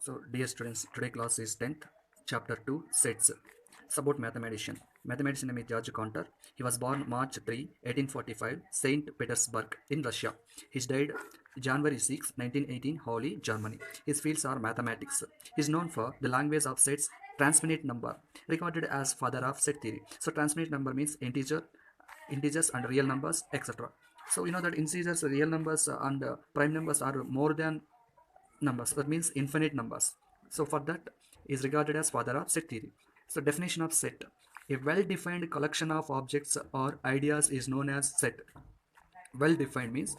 So, dear students, today class is 10th, chapter 2, sets. It's about mathematician. Mathematician name is George Cantor. He was born March 3, 1845, St. Petersburg in Russia. He died January 6, 1918, Halle, Germany. His fields are mathematics. He is known for the language of sets, transfinite number, regarded as father of set theory. So, transfinite number means integers and real numbers, etc. So, you know that integers, real numbers, and prime numbers are more than numbers, that means infinite numbers. So for that is regarded as father of set theory. So definition of set: a well-defined collection of objects or ideas is known as set. Well-defined means,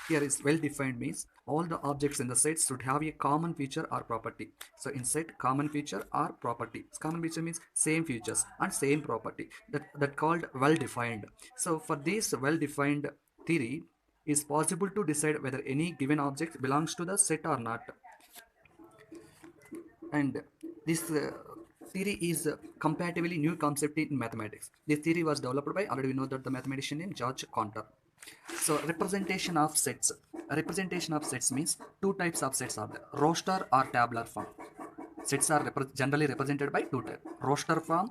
here is well-defined means all the objects in the set should have a common feature or property. So in set, common feature or property. Common feature means same features and same property, that called well-defined. So for this well-defined theory, is possible to decide whether any given object belongs to the set or not. And this theory is comparatively new concept in mathematics. This theory was developed by, already we know that, the mathematician named George Cantor. So representation of sets. Representation of sets means two types of sets are there: roster or tabular form. Sets are generally represented by two types: roster form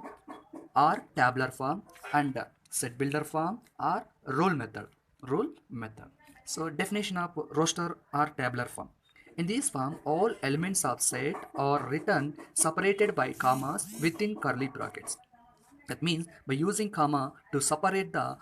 or tabular form, and set builder form or rule method. Rule method. So definition of roster or tabular form: in this form, all elements of set are written separated by commas within curly brackets. That means by using comma to separate the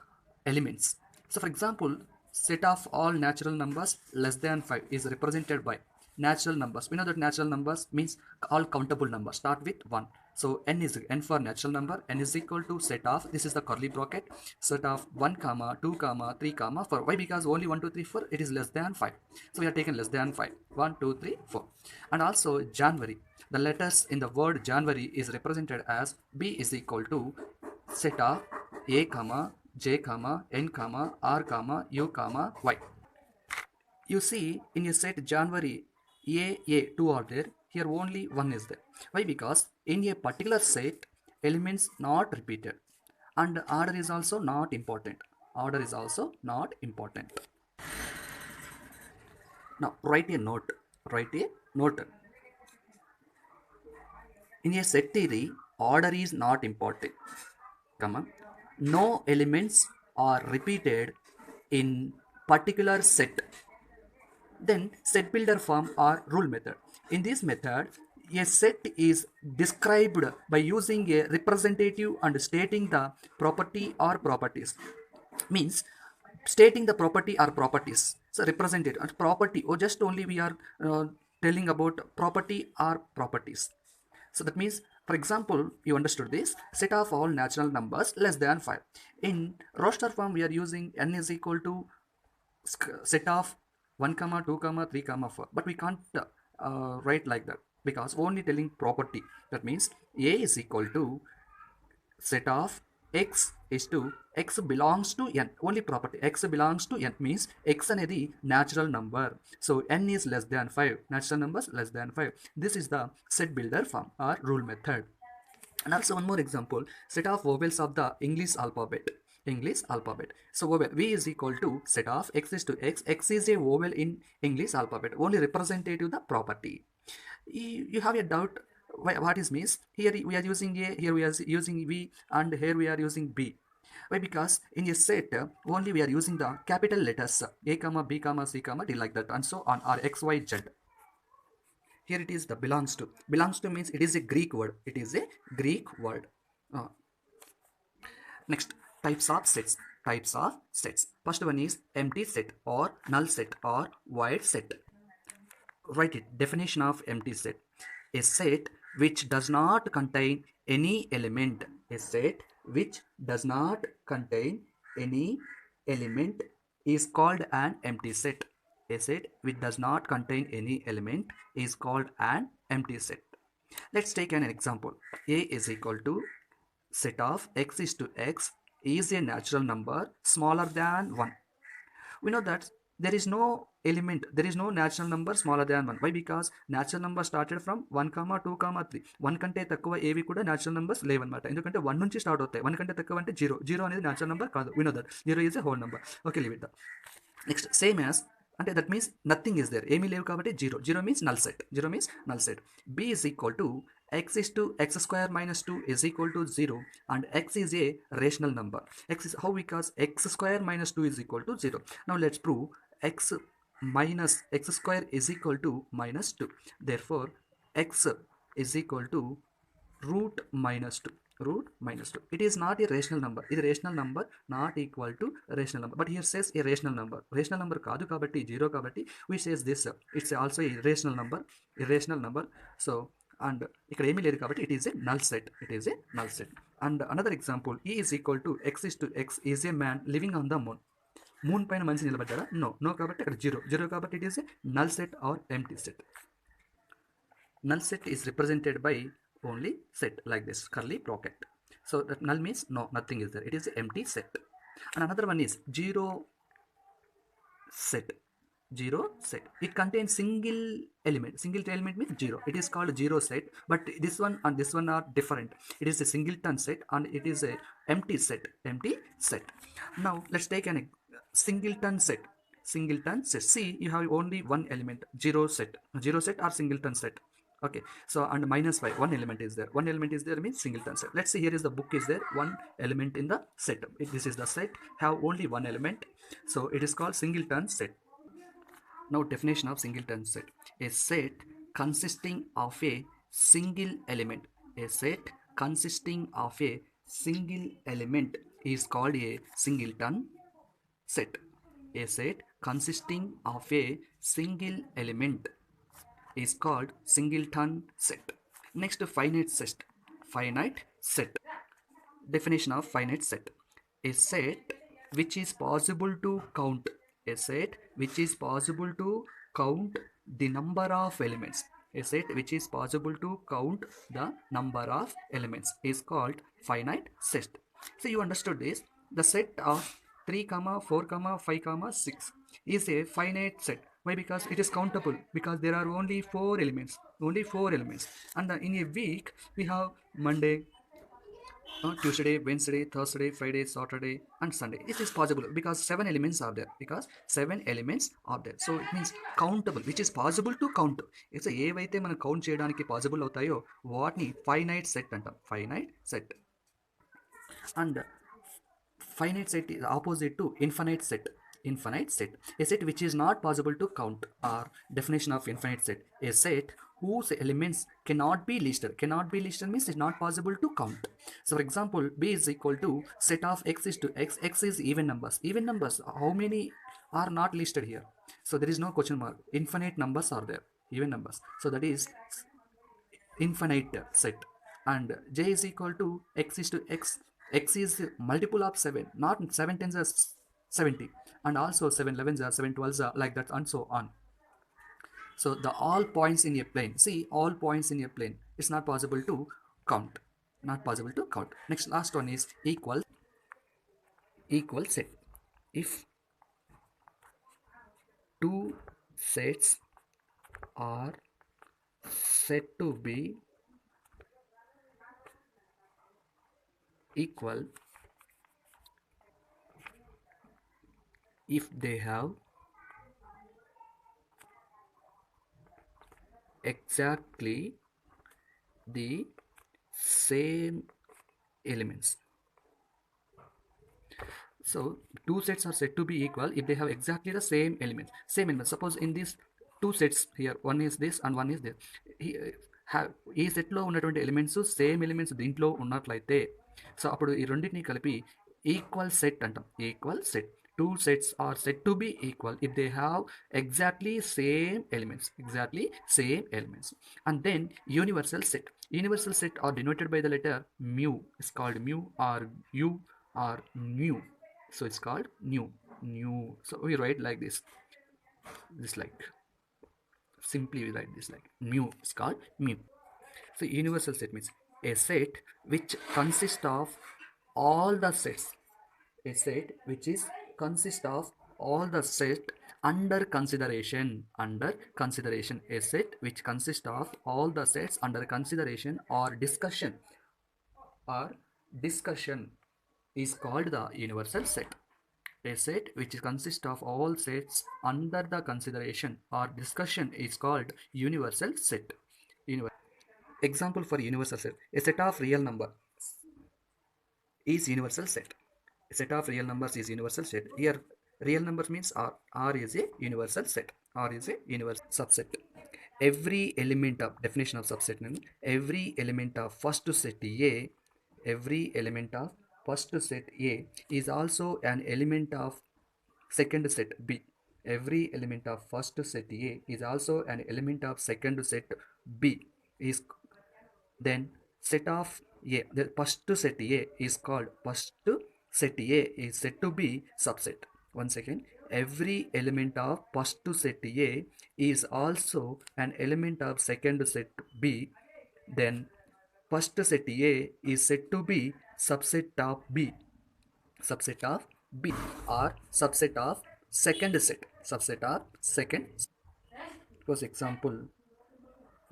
elements. So for example, set of all natural numbers less than 5 is represented by natural numbers. We know that natural numbers means all countable numbers start with 1. So n for natural number, n is equal to set of, this is the curly bracket, set of 1 comma 2 comma 3 comma 4. Why? Because only 1 2 3 4 it is less than 5. So we are taken less than 5. 1 2 3 4. And also January, the letters in the word January is represented as b is equal to set of a comma j comma n comma r comma u comma y. You see, in a set January, two are there. Here only one is there. Why? Because in a particular set, elements not repeated, and order is also not important. Order is also not important. Now write a note. Write a note. In a set theory, order is not important. Come on. No elements are repeated in particular set. Then set builder form or rule method. In this method, a set is described by using a representative and stating the property or properties. Means stating the property or properties. So representative and property, or just only we are telling about property or properties. So that means, for example, you understood this: set of all natural numbers less than 5. In roster form, we are using n is equal to set of 1 comma 2 comma 3 comma 4, but we can't write like that, because only telling property. That means a is equal to set of x is to x belongs to n. Only property x belongs to n means x అనేది natural number. So n is less than 5. Natural numbers less than 5. This is the set builder form or rule method. And also one more example: set of vowels of the English alphabet. English alphabet. So vowel v is equal to set of x is to x. X is a vowel in English alphabet. Only representative the property. You have a doubt what is means? Here we are using a, here we are using v, and here we are using b. Why? Because in a set only we are using the capital letters a comma b comma c comma d like that, and so on, or x y z. Here it is the belongs to. Belongs to means it is a Greek word. It is a Greek word. Next, types of sets. Types of sets. First one is empty set or null set or void set. Write it. Definition of empty set: a set which does not contain any element. A set which does not contain any element is called an empty set. A set which does not contain any element is called an empty set. Let's take an example. A is equal to set of x is to x is a natural number smaller than 1. We know that there is no element, there is no natural number smaller than 1. Why? Because natural number started from 1 comma 2 comma 3. 1 కంటే తక్కువ ఏవి కూడా natural numbers లేవన్నమాట. ఎందుకంటే 1 నుంచి start అవుతాయి. 1 కంటే తక్కువ అంటే 0. 0 అనేది natural number కాదు. We know that 0 is a whole number. Okay, leave it there. Next, same as అంటే that means nothing is there, ఏమీ లేవు కాబట్టి zero. Zero means null set. Zero means null set. B is equal to x is to x square minus 2 is equal to 0 and x is a rational number. X is how, because x square minus 2 is equal to 0. Now let's prove x minus x square is equal to minus 2. Therefore x is equal to root minus 2. Root minus 2. It is not a rational number. It is a rational number not equal to rational number. But here says a rational number. Rational number కాదు కాబట్టి, zero కాబట్టి we says this. It's also a rational number. Irrational number. So and ఇక్కడ ఏమీ లేదు కాబట్టి it is a null set. It is a null set. And another example, E is equal to x is to x is a man living on the moon. Moon పైన మనిషి నిలబడ్డాడా? No కాబట్టి అక్కడ zero. Zero కాబట్టి it is a null set or empty set. Null set is represented by only set like this curly bracket. So that null means no, nothing is there. It is an empty set. And another one is zero set. Zero set. It contains single element. Single element means zero. It is called zero set. But this one and this one are different. It is a singleton set and it is a empty set. Empty set. Now let's take an singleton set. Singleton set. See, you have only one element. Zero set. Zero set or singleton set. Okay, so and minus 5, one element is there. One element is there means singleton set. Let's see, here is the book is there, one element in the set. This is the set, have only one element. So it is called singleton set. Now definition of singleton set. A set consisting of a single element. A set consisting of a single element is called a singleton set. A set consisting of a single element is called singleton set. Next, finite set. Finite set. Definition of finite set. A set which is possible to count. A set which is possible to count the number of elements. A set which is possible to count the number of elements is called finite set. So you understood this. The set of 3, 4, 5, 6 is a finite set. Why? Because it is countable, because there are only 4 elements. Only 4 elements. And in a week we have Monday, Tuesday, Wednesday, Thursday, Friday, Saturday and Sunday. It is possible because 7 elements are there. Because 7 elements are there. So it means countable, which is possible to count. It's a ఏవైతే మనం count చేయడానికి possible అవుతాయో వాటిని finite set అంటాం. Finite set. And finite set is opposite to infinite set. Infinite set. A set which is not possible to count, or definition of infinite set. A set whose elements cannot be listed. Cannot be listed means it's not possible to count. So for example, B is equal to set of x is to x. X is even numbers. Even numbers, how many are not listed here? So there is no question mark. Infinite numbers are there. Even numbers. So that is infinite set. And J is equal to x is to x. X is multiple of 7. Not 7 tens are 70. And also 7 11s are 7 12s are like that and so on. So the all points in a plane, see, all points in a plane, it's not possible to count. Not possible to count. Next, last one is equal set. If two sets are said to be equal if they have exactly the same elements. So two sets are said to be equal if they have exactly the same elements. Same elements. Suppose in these two sets here, one is this and one is this. ఈ సెట్లో ఉన్నటువంటి elements same elements దీంట్లో ఉన్నట్లయితే, so అప్పుడు ఈ రెండింటిని కలిపి equal set అంటాం. Equal set. Two sets are said to be equal if they have exactly same elements. Exactly same elements. And then universal set. Universal set are denoted by the letter mu. It's called mu or u or nu. So it's called nu. Nu. So we write like this. This like. Simply we write this like mu. It's called mu. So universal set means a set which consists of all the sets. A set which is consist of all the set under consideration. Under consideration. A set which consists of all the sets under consideration or discussion is called the universal set. A set which consists of all sets under the consideration or discussion is called universal set. Example for universal set: a set of real number is universal set. A set of real numbers is universal set. Here, real numbers means R. R is a universal set. R is a universal subset. Every element of definition of subset means every element of first set A, every element of first set A is also an element of second set B. Every element of first set A is also an element of second set B. Is then set of A, the first set A is called first set A is said to be subset. Once again, every element of first set A is also an element of second set B. Then first set A is said to be subset of B, subset of B, or subset of second set, subset of second. Because example,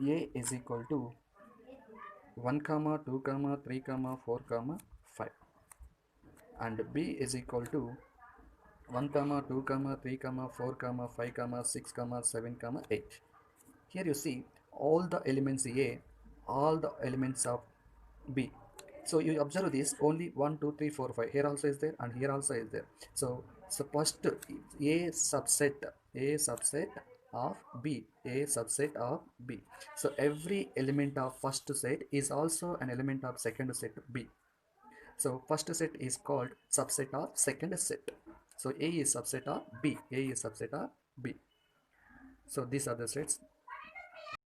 A is equal to 1 comma 2 comma 3 comma 4 comma 5, and B is equal to 1 comma 2 comma 3 comma 4 comma 5 comma 6 comma 7 comma 8. Here you see all the elements A, all the elements of B. So you observe this only 1 2 3 4 5, here also is there and here also is there. So first a subset of B, a subset of B. So every element of first set is also an element of second set B. So first set is called subset of second set. So A is subset of B, A is subset of B. So these are the sets.